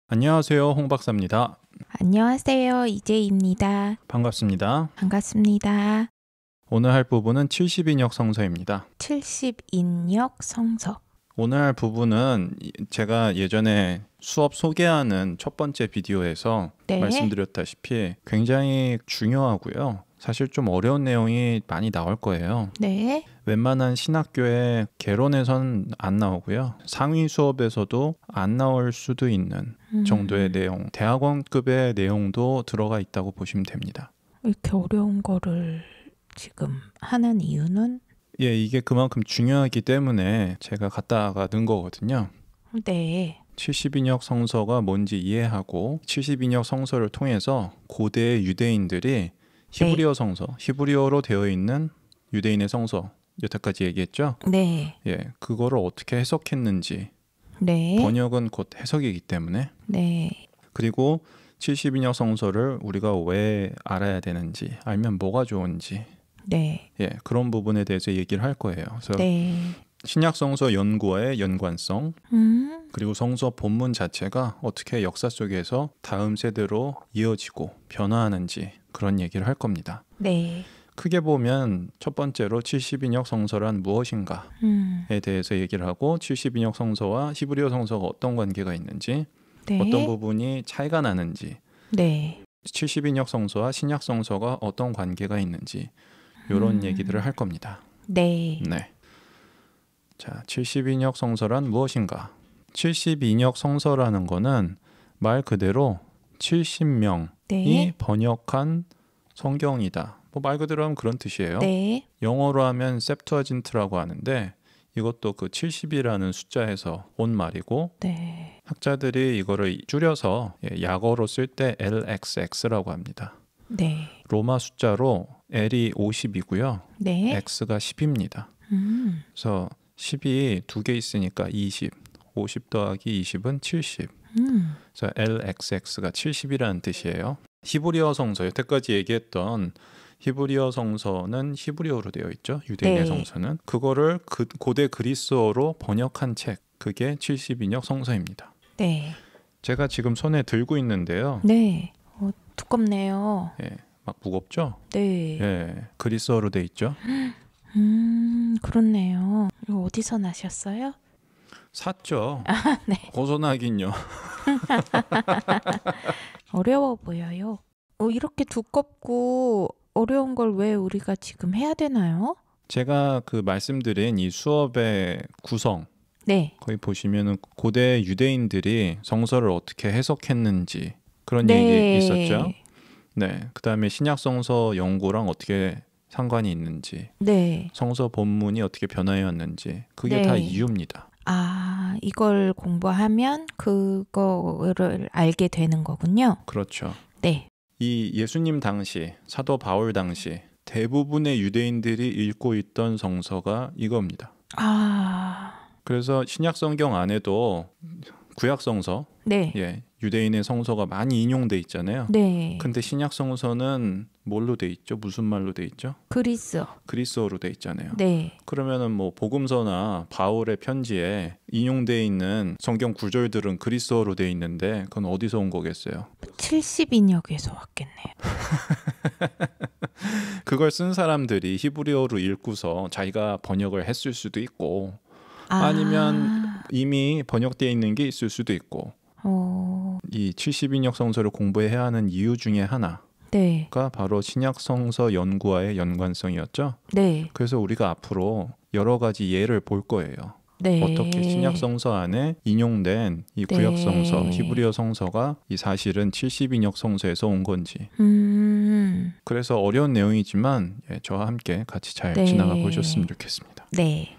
안녕하세요, 홍 박사입니다. 안녕하세요. 이재희입니다. 반갑습니다. 반갑습니다. 오늘 할 부분은 70인역 성서입니다. 70인역 성서. 오늘 할 부분은 제가 예전에 수업 소개하는 첫 번째 비디오에서 네. 말씀드렸다시피 굉장히 중요하고요. 사실 좀 어려운 내용이 많이 나올 거예요. 네. 웬만한 신학교의 개론에선 안 나오고요. 상위 수업에서도 안 나올 수도 있는 정도의 내용, 대학원급의 내용도 들어가 있다고 보시면 됩니다. 이렇게 어려운 거를 지금 하는 이유는? 예, 이게 그만큼 중요하기 때문에 제가 갖다가 넣은 거거든요. 네. 70인역 성서가 뭔지 이해하고 70인역 성서를 통해서 고대 유대인들이 히브리어 성서, 히브리어로 되어 있는 유대인의 성서, 여태까지 얘기했죠? 네. 예, 그거를 어떻게 해석했는지. 네. 번역은 곧 해석이기 때문에. 네. 그리고 70인역 성서를 우리가 왜 알아야 되는지, 알면 뭐가 좋은지. 네. 예, 그런 부분에 대해서 얘기를 할 거예요. 그래서 네. 신약 성서 연구와의 연관성, 그리고 성서 본문 자체가 어떻게 역사 속에서 다음 세대로 이어지고 변화하는지 그런 얘기를 할 겁니다. 네. 크게 보면 첫 번째로 70인역 성서란 무엇인가에 대해서 얘기를 하고 70인역 성서와 히브리어 성서가 어떤 관계가 있는지, 네. 어떤 부분이 차이가 나는지, 네. 70인역 성서와 신약 성서가 어떤 관계가 있는지 이런 얘기들을 할 겁니다. 네. 네. 자, 70인역 성서란 무엇인가? 70인역 성서라는 거는 말 그대로 70명이 네. 번역한 성경이다. 뭐 말 그대로 하면 그런 뜻이에요. 네. 영어로 하면 septuagint라고 하는데 이것도 그 70이라는 숫자에서 온 말이고, 네. 학자들이 이거를 줄여서 약어로 쓸 때 LXX라고 합니다. 네. 로마 숫자로 L이 50이고요. 네. X가 10입니다. 그래서 10이 두 개 있으니까 20, 50 더하기 20은 70. 그래서 LXX가 70이라는 뜻이에요. 히브리어 성서, 여태까지 얘기했던 히브리어 성서는 히브리어로 되어 있죠. 유대인의 네. 성서는. 그거를 고대 그리스어로 번역한 책, 그게 70인역 성서입니다. 네. 제가 지금 손에 들고 있는데요. 네. 두껍네요. 예, 막 무겁죠? 네. 예, 그리스어로 돼 있죠. 그렇네요. 이거 어디서 나셨어요? 샀죠. 네. 고소나긴요. 어려워 보여요. 이렇게 두껍고 어려운 걸 왜 우리가 지금 해야 되나요? 제가 그 말씀드린 이 수업의 구성, 네. 거기 보시면은 고대 유대인들이 성서를 어떻게 해석했는지 그런 네. 얘기 있었죠. 네. 그다음에 신약 성서 연구랑 어떻게 상관이 있는지, 네. 성서 본문이 어떻게 변화해 왔는지, 그게 네. 다 이유입니다. 아, 이걸 공부하면 그거를 알게 되는 거군요. 그렇죠. 네. 이 예수님 당시, 사도 바울 당시 대부분의 유대인들이 읽고 있던 성서가 이겁니다. 아, 그래서 신약 성경 안에도 구약 성서, 네. 예, 유대인의 성서가 많이 인용돼 있잖아요. 네. 근데 신약 성서는 뭘로 돼 있죠? 무슨 말로 돼 있죠? 그리스어. 그리스어로 돼 있잖아요. 네. 그러면은 뭐 복음서나 바울의 편지에 인용돼 있는 성경 구절들은 그리스어로 돼 있는데 그건 어디서 온 거겠어요? 70인역에서 왔겠네요. 그걸 쓴 사람들이 히브리어로 읽고서 자기가 번역을 했을 수도 있고, 아니면 이미 번역되어 있는 게 있을 수도 있고, 이 70인역 성서를 공부해야 하는 이유 중에 하나가 네. 바로 신약 성서 연구와의 연관성이었죠. 네. 그래서 우리가 앞으로 여러 가지 예를 볼 거예요. 네. 어떻게 신약 성서 안에 인용된 이 구약 성서, 히브리어 성서가 이 사실은 70인역 성서에서 온 건지. 그래서 어려운 내용이지만 저와 함께 같이 잘 네. 지나가 보셨으면 좋겠습니다. 네.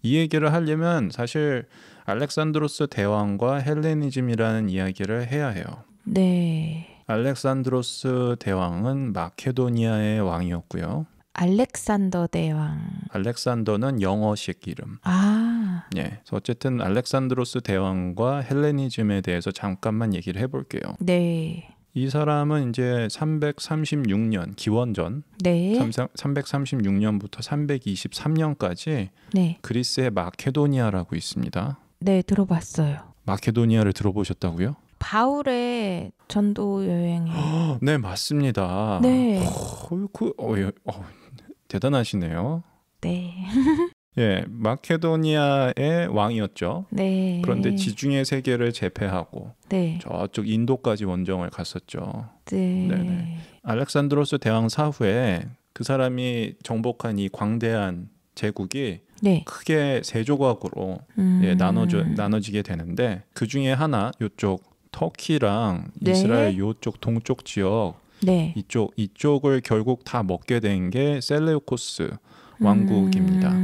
이 얘기를 하려면 사실 알렉산드로스 대왕과 헬레니즘이라는 이야기를 해야 해요. 네. 알렉산드로스 대왕은 마케도니아의 왕이었고요. 알렉산더 대왕. 알렉산더는 영어식 이름. 아. 예. 그래서 어쨌든 알렉산드로스 대왕과 헬레니즘에 대해서 잠깐만 얘기를 해볼게요. 네. 이 사람은 이제 336년 기원전 네. 336년부터 323년까지 네. 그리스의 마케도니아라고 있습니다. 네, 들어봤어요. 마케도니아를 들어보셨다고요? 바울의 전도 여행에. 네, 맞습니다. 네. 대단하시네요. 네. 예, 마케도니아의 왕이었죠. 네. 그런데 지중해 세계를 제패하고 네. 저쪽 인도까지 원정을 갔었죠. 네. 네네. 알렉산드로스 대왕 사후에 그 사람이 정복한 이 광대한 제국이 네. 크게 세 조각으로 나눠지게 되는데 그 중에 하나 요쪽 터키랑 네. 이스라엘 요쪽 동쪽 지역 네. 이쪽을 결국 다 먹게 된 게 셀레우코스 왕국입니다.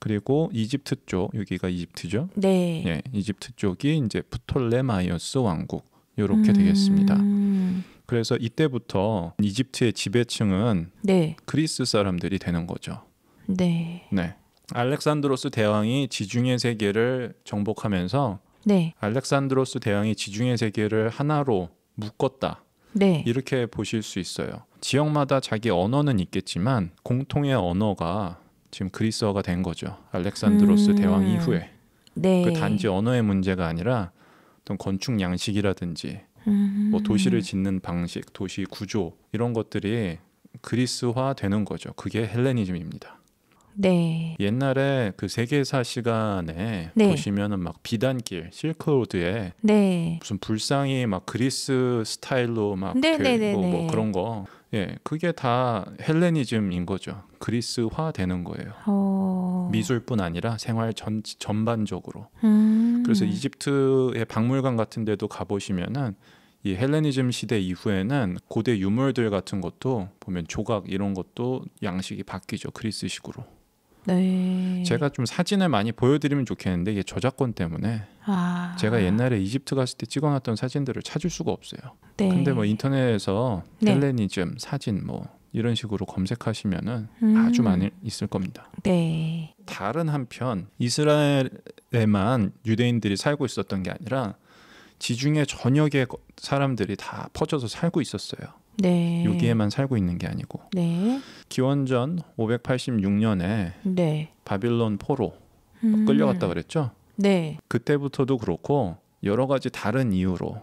그리고 이집트 쪽, 여기가 이집트죠. 네. 예, 이집트 쪽이 이제 프톨레마이오스 왕국 이렇게 되겠습니다. 그래서 이때부터 이집트의 지배층은 네. 그리스 사람들이 되는 거죠. 네. 네. 알렉산드로스 대왕이 지중해 세계를 정복하면서 네. 알렉산드로스 대왕이 지중해 세계를 하나로 묶었다. 네. 이렇게 보실 수 있어요. 지역마다 자기 언어는 있겠지만 공통의 언어가 지금 그리스어가 된 거죠. 알렉산드로스 대왕 이후에. 네. 그 단지 언어의 문제가 아니라 어떤 건축 양식이라든지 뭐 도시를 짓는 방식, 도시 구조 이런 것들이 그리스화 되는 거죠. 그게 헬레니즘입니다. 네. 옛날에 그 세계사 시간에 네. 보시면은 막 비단길, 실크로드에 네. 무슨 불상이 막 그리스 스타일로 막 네네네네. 뭐 그런 거, 예, 그게 다 헬레니즘인 거죠. 그리스화 되는 거예요. 미술뿐 아니라 생활 전반적으로. 그래서 이집트의 박물관 같은 데도 가보시면은 이 헬레니즘 시대 이후에는 고대 유물들 같은 것도 보면 조각 이런 것도 양식이 바뀌죠. 그리스식으로. 네. 제가 좀 사진을 많이 보여드리면 좋겠는데 이게 저작권 때문에 제가 옛날에 이집트 갔을 때 찍어놨던 사진들을 찾을 수가 없어요. 네. 근데 뭐 인터넷에서 네. 헬레니즘 사진 뭐 이런 식으로 검색하시면은 아주 많이 있을 겁니다. 네. 다른 한편 이스라엘에만 유대인들이 살고 있었던 게 아니라 지중해 전역의 사람들이 다 퍼져서 살고 있었어요. 네. 여기에만 살고 있는 게 아니고. 네. 기원전 586년에 네. 바빌론 포로 끌려갔다 그랬죠. 네. 그때부터도 그렇고 여러 가지 다른 이유로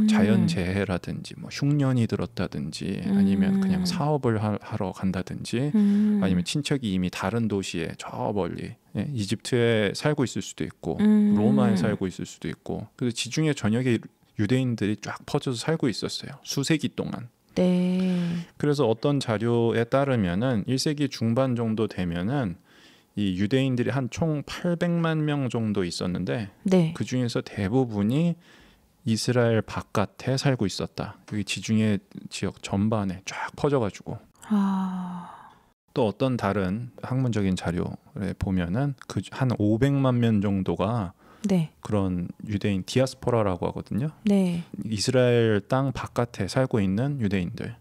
자연재해라든지 뭐 흉년이 들었다든지 아니면 그냥 사업을 하러 간다든지 아니면 친척이 이미 다른 도시에 저 멀리 이집트에 살고 있을 수도 있고 로마에 살고 있을 수도 있고 그래서 지중해 전역에 유대인들이 쫙 퍼져서 살고 있었어요. 수세기 동안. 네. 그래서 어떤 자료에 따르면은 1세기 중반 정도 되면은 이 유대인들이 한 총 800만 명 정도 있었는데 네. 그 중에서 대부분이 이스라엘 바깥에 살고 있었다. 여기 지중해 지역 전반에 쫙 퍼져가지고. 또 어떤 다른 학문적인 자료에 보면은 그 한 500만 명 정도가 네. 그런 유대인 디아스포라라고 하거든요. 네. 이스라엘 땅 바깥에 살고 있는 유대인들.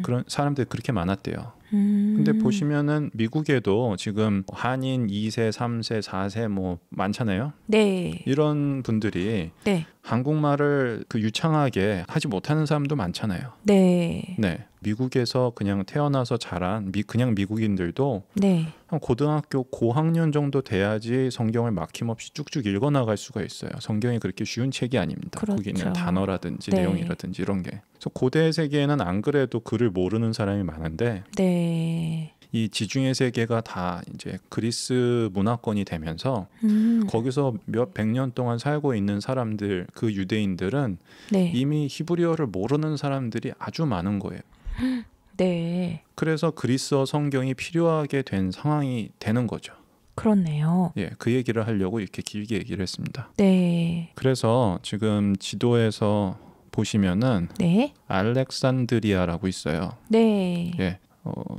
그런 사람들이 그렇게 많았대요. 근데 보시면은 미국에도 지금 한인 2세, 3세, 4세 뭐 많잖아요. 네. 이런 분들이 네. 한국말을 그 유창하게 하지 못하는 사람도 많잖아요. 네. 네. 미국에서 그냥 태어나서 자란 그냥 미국인들도 네. 한 고등학교 고학년 정도 돼야지 성경을 막힘없이 쭉쭉 읽어나갈 수가 있어요. 성경이 그렇게 쉬운 책이 아닙니다. 그렇죠. 거기 있는 단어라든지 네. 내용이라든지 이런 게. 그래서 고대 세계에는 안 그래도 글을 모르는 사람이 많은데 네. 이 지중해 세계가 다 이제 그리스 문화권이 되면서 거기서 몇 백 년 동안 살고 있는 사람들, 그 유대인들은 네. 이미 히브리어를 모르는 사람들이 아주 많은 거예요. 네. 그래서 그리스어 성경이 필요하게 된 상황이 되는 거죠. 그렇네요. 예, 그 얘기를 하려고 이렇게 길게 얘기를 했습니다. 네. 그래서 지금 지도에서 보시면은 네. 알렉산드리아라고 있어요. 네. 예,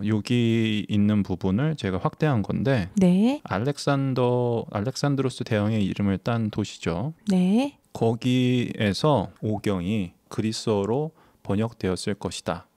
여기 있는 부분을 제가 확대한 건데 네. 알렉산드로스 대왕의 이름을 딴 도시죠. 네. 거기에서 오경이 그리스어로 번역되었을 것이다.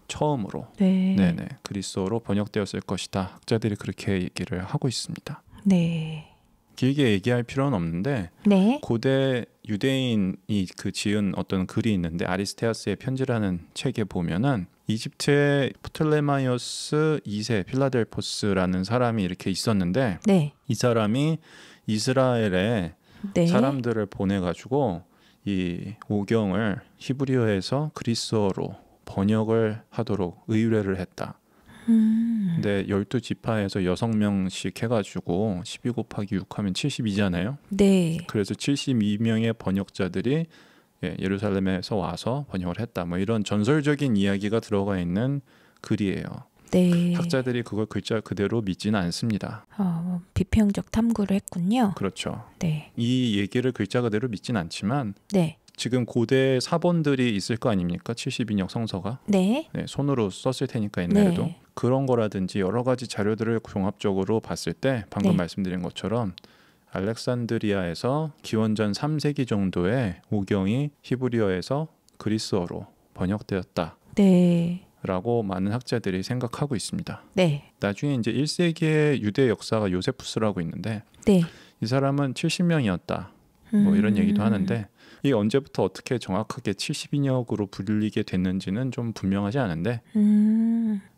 처음으로. 네. 네네. 그리스어로 번역되었을 것이다. 학자들이 그렇게 얘기를 하고 있습니다. 네. 길게 얘기할 필요는 없는데 네. 고대 유대인이 그 지은 어떤 글이 있는데 아리스테아스의 편지라는 책에 보면은 이집트의 프톨레마이오스 2세 필라델포스라는 사람이 이렇게 있었는데 네. 이 사람이 이스라엘에 네. 사람들을 보내가지고 이 오경을 히브리어에서 그리스어로 번역을 하도록 의뢰를 했다. 근데 12지파에서 6명씩 해가지고 12 곱하기 6 하면 72잖아요. 네. 그래서 72명의 번역자들이 예루살렘에서 와서 번역을 했다. 뭐 이런 전설적인 이야기가 들어가 있는 글이에요. 네. 학자들이 그걸 글자 그대로 믿지는 않습니다. 비평적 탐구를 했군요. 그렇죠. 네. 이 얘기를 글자 그대로 믿지는 않지만 네. 지금 고대 사본들이 있을 거 아닙니까? 72역 성서가. 네. 네, 손으로 썼을 테니까 옛날에도. 네. 그런 거라든지 여러 가지 자료들을 종합적으로 봤을 때 방금 네. 말씀드린 것처럼 알렉산드리아에서 기원전 3세기 정도의 오경이 히브리어에서 그리스어로 번역되었다. 네. 라고 많은 학자들이 생각하고 있습니다. 네. 나중에 이제 1세기의 유대 역사가 요세푸스라고 있는데 네. 이 사람은 70명이었다. 뭐 이런 얘기도 하는데 이 언제부터 어떻게 정확하게 70인역으로 불리게 됐는지는 좀 분명하지 않은데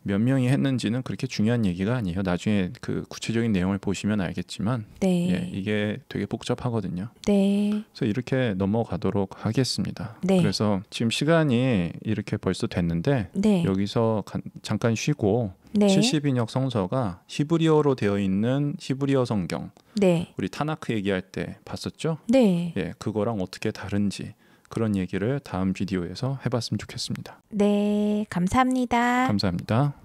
몇 명이 했는지는 그렇게 중요한 얘기가 아니에요. 나중에 그 구체적인 내용을 보시면 알겠지만 네. 예, 이게 되게 복잡하거든요. 네. 그래서 이렇게 넘어가도록 하겠습니다. 네. 그래서 지금 시간이 이렇게 벌써 됐는데 네. 여기서 잠깐 쉬고 네. 70인역 성서가 히브리어로 되어 있는 히브리어 성경 네. 우리 타나크 얘기할 때 봤었죠? 네. 예, 그거랑 어떻게 다른지 그런 얘기를 다음 비디오에서 해봤으면 좋겠습니다. 네. 감사합니다. 감사합니다.